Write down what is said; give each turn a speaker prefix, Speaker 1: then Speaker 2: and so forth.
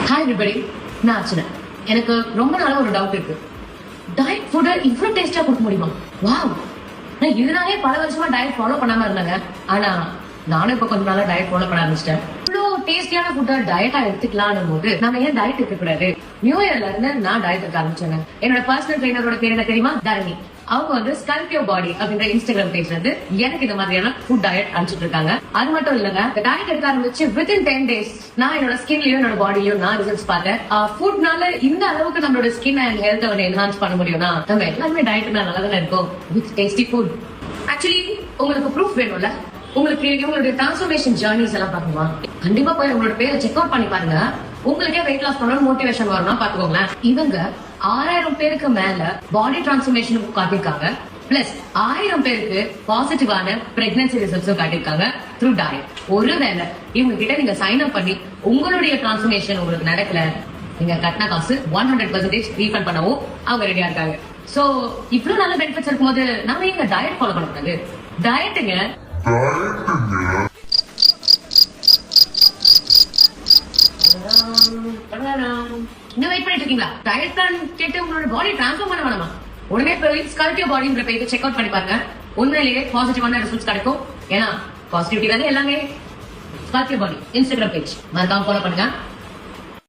Speaker 1: Hi everybody, நான் அர்ச்சனா. எனக்கு ரொம்ப நாளா ஒரு டவுட் இருக்கு. டயட் ஃபுட் இவ்வளவு டேஸ்டா கொடுக்க முடியுமா? வாவ்! நான் இதனாலே பல வருஷமா டயட் ஃபாலோ பண்ணாம இருந்தாங்க. ஆனா நானும் இப்ப கொஞ்ச நாளா டயட் ஃபாலோ பண்ண ஆரம்பிச்சிட்டேன். இவ்வளவு டேஸ்டியான ஃபுட்டா டயட்டா எடுத்துக்கலாம்னு போது நம்ம ஏன் டயட் இருக்க கூடாது? நியூ இயர்ல இருந்து நான் டயட் இருக்க ஆரம்பிச்சேங்க. என்னோட பர்சனல் ட்ரெயினரோட பேர் என்ன தெரியுமா? தரணி. அவங்க வந்து ஸ்கல்ப் யுவர் பாடி அப்படின்ற இன்ஸ்டாகிராம் பேஜ்ல இருந்து எனக்கு இந்த மாதிரியான ஃபுட் டயட் அனுப்பிச்சிட்டு இருக்காங்க. அது மட்டும் இல்லங்க, டயட் எடுக்க ஆரம்பிச்சு வித்தின் 10 days நான் என்னோட ஸ்கின்லயும் என்னோட பாடியும் நான் ரிசல்ட்ஸ் பார்த்தேன். ஃபுட்னால இந்த அளவுக்கு நம்மளோட ஸ்கின் அண்ட் ஹெல்த் வந்து என்ஹான்ஸ் பண்ண முடியும்னா நம்ம எல்லாருமே டயட் நல்லா தானே இருக்கும் வித் டேஸ்டி ஃபுட். ஆக்சுவலி உங்களுக்கு ப்ரூஃப் வேணும்ல, உங்களுக்கு உங்களுடைய டிரான்ஸ்ஃபர்மேஷன் ஜர்னிஸ் எல்லாம் பாக்கணுமா? கண்டிப்பா போய் உங்களோட பேரை செக் அவுட் பண்ணி பாருங்க. உங்களுக்கே வெயிட் லாஸ் பண்ணணும் மோட்டிவேஷன் வரணும் பாத்துக்கோங்களேன். இவங்க 6000 பேருக்கு மேல பாடி டிரான்ஸ்ஃபர்மேஷனுக்கு காட்டியிருக்காங்க. பிளஸ் 1000 பேருக்கு பாசிட்டிவான பிரெக்னன்சி ரிசல்ட்ஸும் காட்டியிருக்காங்க த்ரூ டயட். ஒருவேளை இவங்க கிட்ட நீங்க சைன் அப் பண்ணி உங்களுடைய டிரான்ஸ்ஃபர்மேஷன் உங்களுக்கு நடக்கல, நீங்க கட்டின காசு 100% ரீஃபண்ட் பண்ணவும் அவங்க ரெடியா இருக்காங்க. சோ இவ்வளவு நல்ல பெனிஃபிட்ஸ் இருக்கும்போது நாம எங்க டயட் ஃபாலோ பண்ணக்கூடாது? டயட்டுங்க இன்னும் வெயிட் பண்ணிட்டு இருக்கீங்களா? டயட் பிளான் கேட்டு உங்களோட பாடி டிரான்ஸ்ஃபார்ம் பண்ண வேணாமா? உடனே போய் ஸ்கல்ப் யுவர் பாடின்ற பேஜை செக் அவுட் பண்ணி பாருங்க. உண்மையிலேயே பாசிட்டிவான ரிசல்ட்ஸ் கிடைக்கும். ஏன்னா பாசிட்டிவிட்டி தானே எல்லாமே. Sculpt your body Instagram page மறக்காம ஃபாலோ பண்ணுங்க.